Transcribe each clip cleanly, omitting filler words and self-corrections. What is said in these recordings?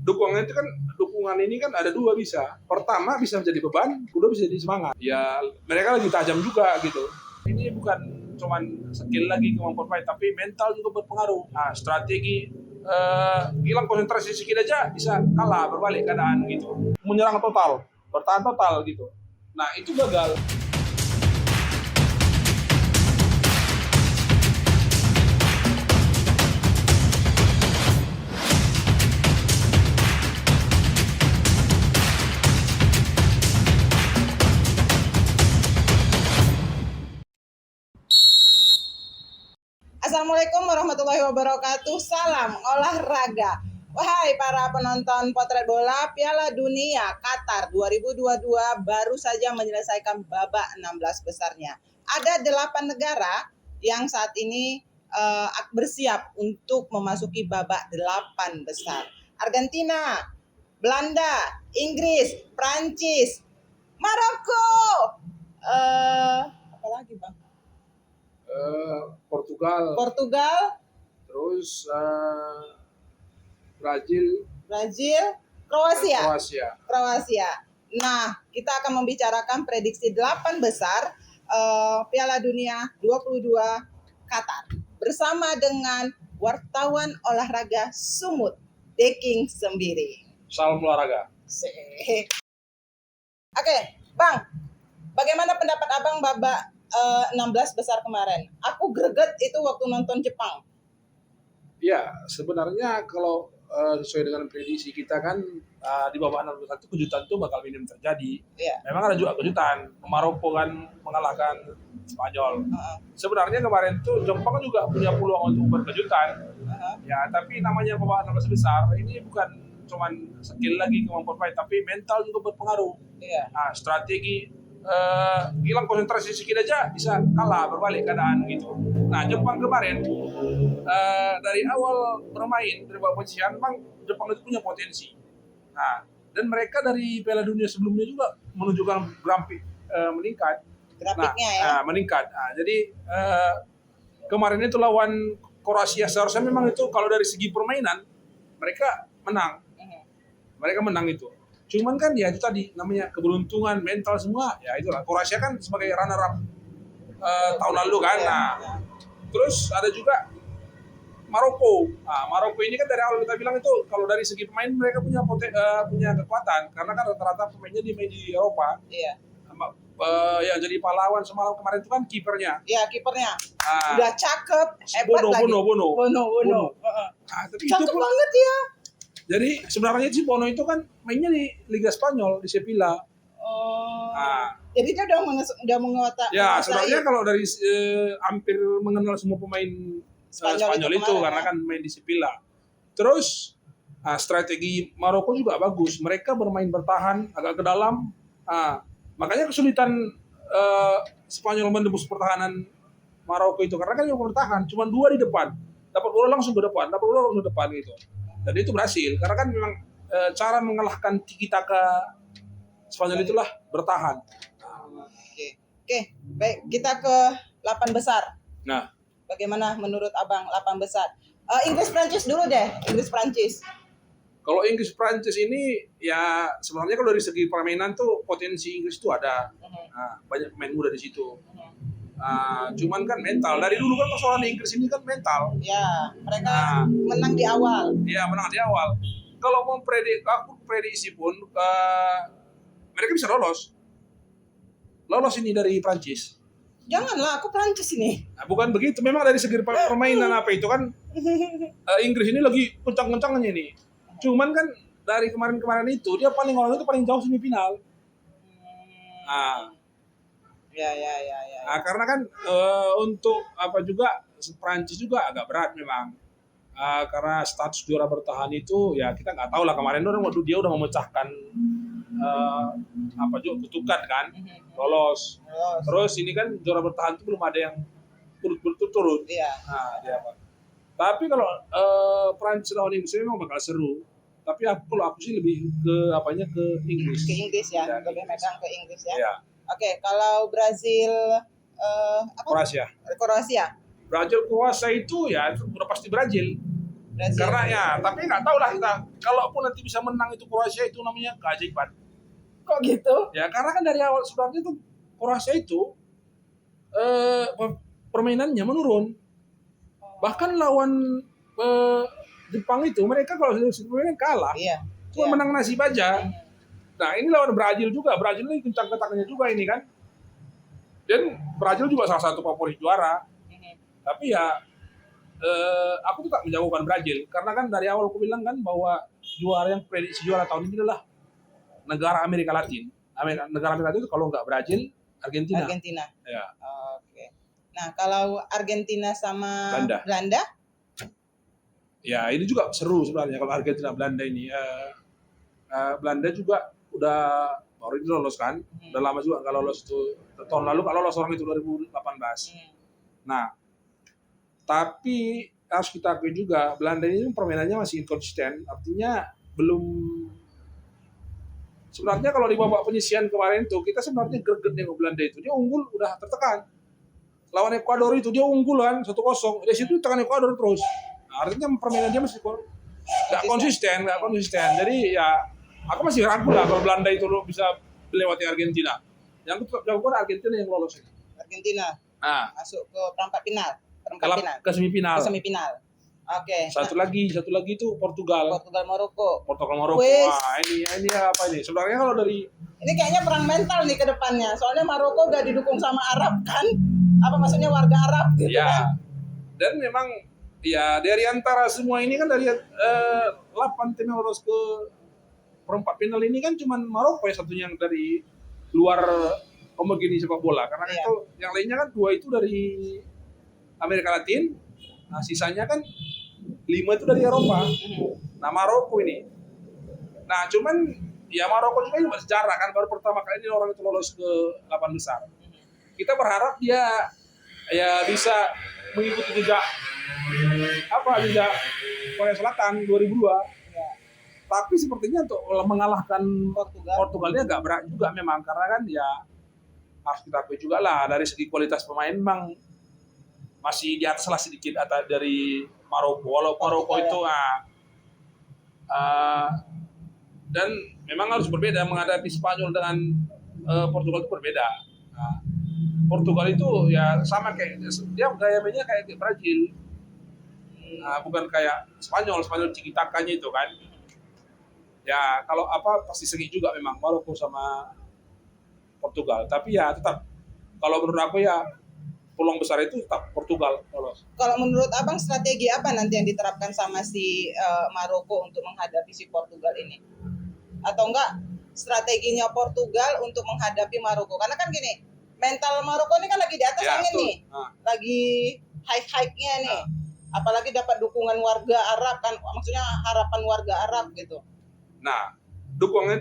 dukungan ini kan ada dua bisa. Pertama bisa menjadi beban, kedua bisa jadi semangat. Ya mereka lagi tajam juga gitu. Ini bukan cuman skill lagi kemampuan main, tapi mental juga berpengaruh. Nah, strategi hilang konsentrasi sedikit aja bisa kalah, berbalik keadaan gitu. Menyerang total, bertahan total gitu. Nah itu gagal. Assalamualaikum warahmatullahi wabarakatuh. Salam olahraga. Wahai para penonton potret bola, Piala Dunia Qatar 2022 baru saja menyelesaikan babak 16 besarnya. Ada 8 negara yang saat ini bersiap untuk memasuki babak 8 besar. Argentina, Belanda, Inggris, Prancis, Maroko. Apa lagi, Bang? Portugal, terus Brazil, Kroasia. Nah, kita akan membicarakan prediksi 8 besar Piala Dunia 22 Qatar bersama dengan wartawan olahraga Sumut Deking Sembiri. Salam olahraga. Oke, Bang, bagaimana pendapat Abang babak 16 besar kemarin? Aku greget itu waktu nonton Jepang. Ya, sebenarnya kalau sesuai dengan prediksi kita kan di babak 16 besar itu kejutan itu bakal minim terjadi. Iya. Memang ada juga kejutan. Maroko kan mengalahkan Spanyol. Sebenarnya kemarin tuh Jepang juga punya peluang untuk berkejutan. Ya, tapi namanya babak 16 besar ini bukan cuman skill lagi kemampuan main, tapi mental juga berpengaruh. Iya. Nah, strategi hilang konsentrasi sedikit aja bisa kalah, berbalik keadaan gitu. Nah Jepang kemarin dari awal bermain dari babak penyisihan, Bang, Jepang itu punya potensi. Nah dan mereka dari Piala Dunia sebelumnya juga menunjukkan grafik meningkat. Grafiknya meningkat. Nah, jadi kemarin itu lawan Kroasia seharusnya memang itu kalau dari segi permainan mereka menang. Mereka menang itu. Cuman kan ya itu tadi namanya keberuntungan mental semua ya itulah. Kroasia kan sebagai runner up tahun lalu kan. Nah, terus ada juga Maroko. Nah, Maroko ini kan dari awal kita bilang itu kalau dari segi pemain mereka punya kekuatan karena kan rata-rata pemainnya main di Eropa. Iya. Yang jadi pahlawan semalam kemarin itu kan kipernya. Iya, kipernya. Udah cakep, hebat Bono, lagi. Bono. Nah, tapi cakep itu banget ya. Jadi sebenarnya si Bono itu kan mainnya di Liga Spanyol di Sevilla. Jadi dia udah menguasai. Ya sebenarnya kalau dari hampir mengenal semua pemain Spanyol itu karena kan main di Sevilla. Terus strategi Maroko juga bagus. Mereka bermain bertahan agak ke dalam. Makanya kesulitan Spanyol menembus pertahanan Maroko itu karena kan yang bertahan cuma 2 di depan. Dapat bola langsung ke depan, gitu. Dan itu berhasil karena kan memang cara mengalahkan tiki-taka Spanyol itulah bertahan. Oke, baik kita ke 8 besar. Nah, bagaimana menurut Abang 8 besar? Inggris Prancis dulu deh, Inggris Prancis. Kalau Inggris Prancis ini ya sebenarnya kalau dari segi permainan tuh potensi Inggris tuh ada. Banyak pemain muda di situ. Cuman kan mental dari dulu kan persoalan Inggris ini kan mental. Ya, mereka menang di awal. Iya, menang di awal. Kalau mau prediksi pun mereka bisa lolos ini dari Prancis. Janganlah, aku Prancis ini. Nah, bukan begitu. Memang dari segi permainan apa itu kan Inggris ini lagi kencang-kencangnya nih. Cuman kan dari kemarin itu dia paling jauh semifinal. Ya. Nah, karena kan untuk apa juga Prancis juga agak berat memang. Karena status juara bertahan itu ya kita nggak tahu lah kemarin dia udah memecahkan kutukan kan lolos. Terus ini kan juara bertahan itu belum ada yang turut-turut. Iya. Tapi kalau Prancis lawan Inggris memang bakal seru. Tapi kalau aku sih lebih ke Inggris. Ke Inggris ya, lebih megang ke Inggris ya. Iya. Oke, kalau Brazil Kroasia itu ya udah pasti Brazil. Brazil. Karena ya, tapi nggak tahu lah kita. Kalaupun nanti bisa menang itu Kroasia itu namanya keajaiban. Kok gitu? Ya karena kan dari awal sebenarnya tuh Kroasia itu permainannya menurun. Bahkan lawan Jepang itu mereka kalau sebenarnya kalah, Iya. cuma menang nasib aja. Nah ini lawan Brazil juga, Brazil ini kencang-kencangnya juga ini kan. Dan Brazil juga salah satu favorit juara. Tapi ya aku tetap menjagokan Brazil karena kan dari awal aku bilang kan bahwa juara yang prediksi juara tahun ini adalah negara Amerika Latin. Negara Amerika Latin itu kalau nggak Brazil, Argentina. Argentina. Ya. Oke. Nah, kalau Argentina sama Belanda? Ya, ini juga seru sebenarnya kalau Argentina Belanda ini. Belanda juga udah baru ini lolos kan. Udah lama juga nggak lolos itu. Tahun lalu kalau lolos orang itu 2018. Nah, tapi harus kita akui juga Belanda ini permainannya masih inkonsisten. Artinya belum. Sebenarnya kalau di babak penyisian kemarin tuh kita sebenarnya greget nengok Belanda itu. Dia unggul udah tertekan. Lawan Ekuador itu dia unggulan 1-0. Dari situ tekan Ekuador terus. Nah, artinya permainan dia masih nggak konsisten. Jadi ya aku masih ragu lah kalau Belanda itu bisa melewati Argentina. Yang tetap jagoan Argentina yang lolos. Argentina masuk ke perempat final. Ke semifinal. Oke. Satu lagi itu Portugal Maroko. Wah, ini apa ini? Sebenarnya kalau dari ini kayaknya perang mental nih ke depannya. Soalnya Maroko udah didukung sama Arab kan? Apa maksudnya warga Arab gitu kan? Dan memang ya dari antara semua ini kan dari 8 tim yang lolos ke perempat final ini kan cuma Maroko ya satunya yang dari luar homogeni sepak bola. Karena itu yang lainnya kan 2 itu dari Amerika Latin. Nah, sisanya kan 5 itu dari Eropa. Nah, Maroko ini. Nah, cuman ya Maroko juga ini bersejarah kan baru pertama kali ini orang itu lolos ke 8 besar. Kita berharap dia ya bisa mengikuti jejak Korea Selatan 2002. Tapi sepertinya untuk mengalahkan Portugalnya agak berat juga memang karena kan ya harus kita akui juga lah dari segi kualitas pemain memang masih di atas lah sedikit dari Maroko. Walau Maroko itu dan memang harus berbeda menghadapi Spanyol dengan Portugal itu berbeda. Portugal itu ya sama kayak dia gaya mainnya kayak Brazil. Bukan kayak Spanyol tiki-takanya itu kan. Ya kalau pasti sengit juga memang Maroko sama Portugal. Tapi ya tetap kalau menurut aku ya peluang besar itu tetap Portugal lolos. Kalau menurut Abang strategi apa nanti yang diterapkan sama si Maroko untuk menghadapi si Portugal ini? Atau enggak strateginya Portugal untuk menghadapi Maroko? Karena kan gini, mental Maroko ini kan lagi di atas angin nih. Lagi high-nya nih. Apalagi dapat dukungan warga Arab kan, maksudnya harapan warga Arab gitu. Nah, dukungan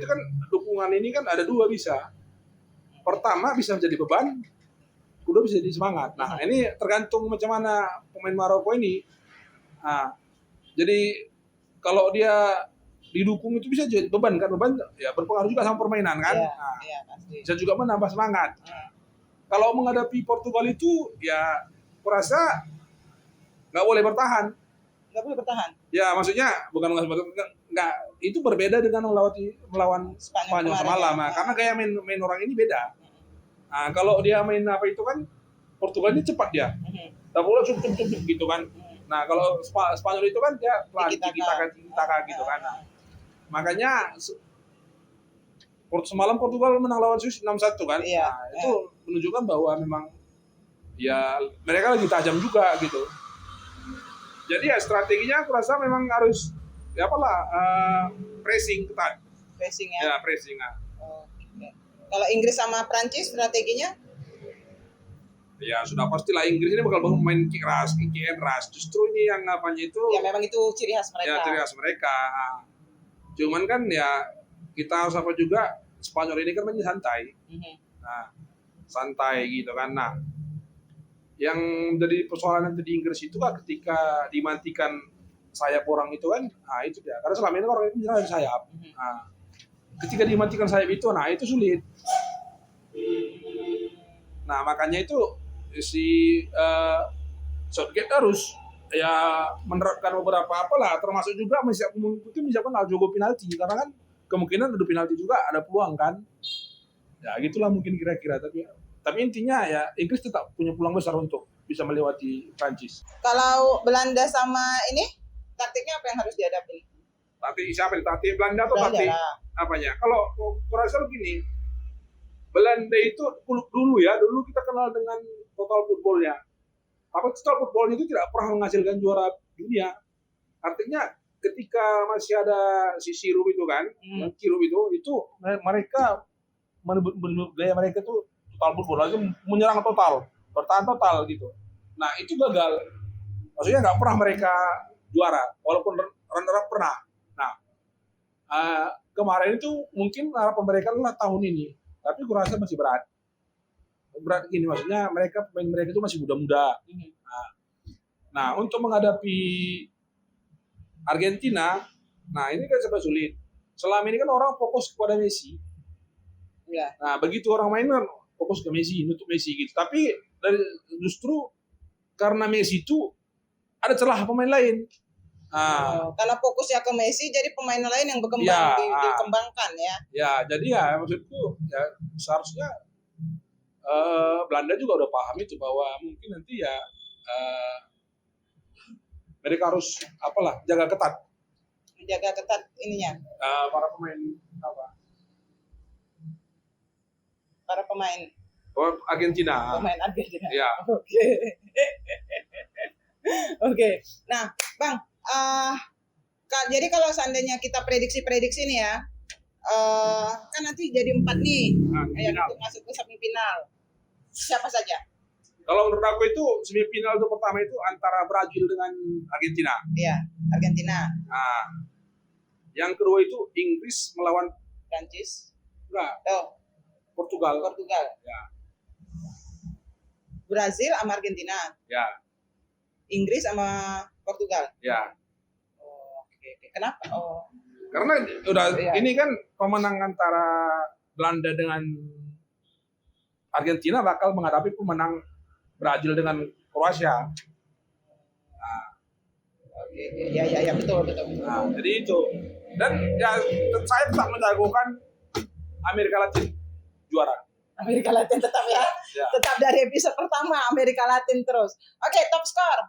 ini kan ada 2 bisa. Pertama bisa menjadi beban, kedua bisa jadi semangat. Nah, ini tergantung macam mana pemain Maroko ini. Jadi kalau dia didukung itu bisa jadi beban ya berpengaruh juga sama permainan kan. Pasti. Bisa juga menambah semangat. Kalau menghadapi Portugal itu ya kurasa nggak boleh bertahan. Nggak boleh bertahan. Ya maksudnya bukan nggak itu berbeda dengan melawan Spanyol semalam. Karena gaya main orang ini beda. Nah, kalau dia main itu kan Portugal ini cepat dia. Tak bola cukup gitu kan. Nah, kalau Spanyol itu kan dia pelan tiki-taka gitu kan. Nah, makanya semalam Portugal menang lawan Swiss 6-1 kan. Itu menunjukkan bahwa memang ya mereka lagi tajam juga gitu. Jadi ya strateginya aku rasa memang harus pressing ketat. Pressing ya. Ya, pressing. Kalau Inggris sama Prancis strateginya? Ya sudah pastilah Inggris ini bakal main kick and rush. Justru ini yang itu. Ya memang itu ciri khas mereka. Ya ciri khas mereka. Cuman kan ya kita harus juga Spanyol ini kan mainnya santai. Nah, santai gitu kan. Nah, yang jadi persoalan nanti di Inggris itu kan ketika dimatikan sayap orang itu kan, itu dia. Karena selama ini orang itu menyerang dari sayap. Ketika dimatikan sayap itu, itu sulit. Nah makanya itu si Southgate harus ya menerapkan beberapa apalah, termasuk juga mungkin menyiapkan algojo penalti, karena kan kemungkinan adu penalti juga ada peluang kan. Ya gitulah mungkin kira-kira, tapi intinya ya Inggris tetap punya peluang besar untuk bisa melewati Prancis. Kalau Belanda sama ini taktiknya apa yang harus dihadapi? Taktik siapa? Taktik Belanda atau Belanda taktik lah. apanya? Kalau kurasa begini, Belanda itu dulu kita kenal dengan total footballnya. Apa total footballnya itu tidak pernah menghasilkan juara dunia. Artinya ketika masih ada si Sirup itu kan, Kirup itu mereka gaya mereka tuh total football, lagi menyerang total, bertahan total gitu. Nah itu gagal, maksudnya nggak pernah mereka juara, walaupun runner up pernah. Nah kemarin itu mungkin harapan mereka adalah tahun ini, tapi kurasa masih berat gini, maksudnya pemain mereka itu masih muda-muda. Nah untuk menghadapi Argentina, nah ini kan serba sulit. Selama ini kan orang fokus kepada Messi. Ya. Nah begitu orang main kan fokus ke Messi, nutup Messi gitu. Tapi justru karena Messi itu ada celah pemain lain. Karena fokusnya ke Messi, jadi pemain lain yang berkembang dikembangkan ya. Ya, jadi ya maksudku ya seharusnya Belanda juga udah paham itu, bahwa mungkin nanti ya mereka harus jaga ketat. Menjaga ketat ininya. Para pemain Para pemain Argentina. Pemain Argentina. Ya. Oke. Oke. Nah, Bang, jadi kalau seandainya kita prediksi nih ya, kan nanti jadi 4 nih yang untuk masuk ke semifinal. Siapa saja? Kalau menurut aku itu semifinal itu pertama itu antara Brazil dengan Argentina. Iya, Argentina. Nah, yang kedua itu Inggris melawan Prancis. Enggak. Portugal. Ya. Brazil sama Argentina. Ya. Inggris sama Portugal. Ya. Oke. Kenapa? Karena ini kan pemenang antara Belanda dengan Argentina bakal menghadapi pemenang Brazil dengan Kroasia. Ya, betul. Nah, jadi itu. Dan ya saya tetap menjagokan Amerika Latin juara. Amerika Latin tetap ya. Tetap dari episode pertama Amerika Latin terus. Oke, top score.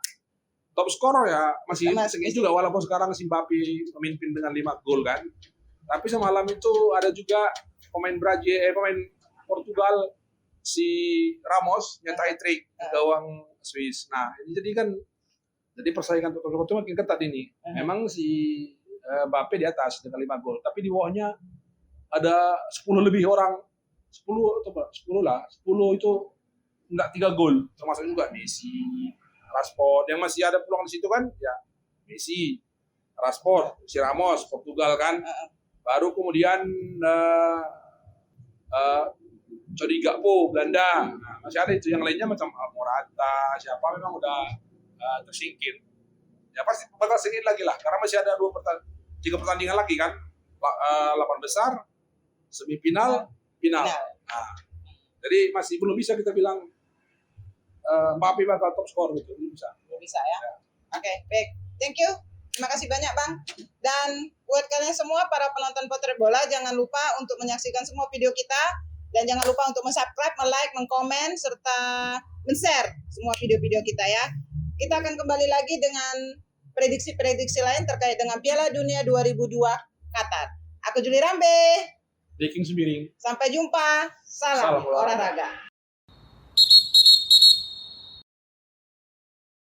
Top scorer ya masih segini juga, walaupun sekarang si Mbappe memimpin dengan 5 gol kan. Tapi semalam itu ada juga pemain Portugal, si Ramos nyetak hat-trick gawang Swiss. Nah, ini jadi persaingan total itu makin ketat ini. Memang si Mbappe di atas dengan 5 gol, tapi di bawahnya ada 10 lebih orang. 10 itu enggak 3 gol, termasuk juga Messi, Rashford. Yang masih ada peluang di situ kan ya Messi, Rashford, si Ramos Portugal kan. Baru kemudian Cody Gakpo Belanda. Nah, masih ada itu, yang lainnya macam Morata, siapa memang udah tersingkir. Ya pasti bakal sedikit lagi lah, karena masih ada 3 pertandingan lagi kan. 8 besar, semifinal, final. Nah, jadi masih belum bisa kita bilang Mbappe bakal top skor gitu, belum bisa. Belum bisa ya. Oke, baik. Thank you. Terima kasih banyak, Bang. Dan buat kalian semua para penonton Potret Bola, jangan lupa untuk menyaksikan semua video kita, dan jangan lupa untuk subscribe, like, komen, serta share semua video-video kita ya. Kita akan kembali lagi dengan prediksi-prediksi lain terkait dengan Piala Dunia 2002 Qatar. Aku Juli Rambe. Deking Sembiring. Sampai jumpa. Salam olahraga.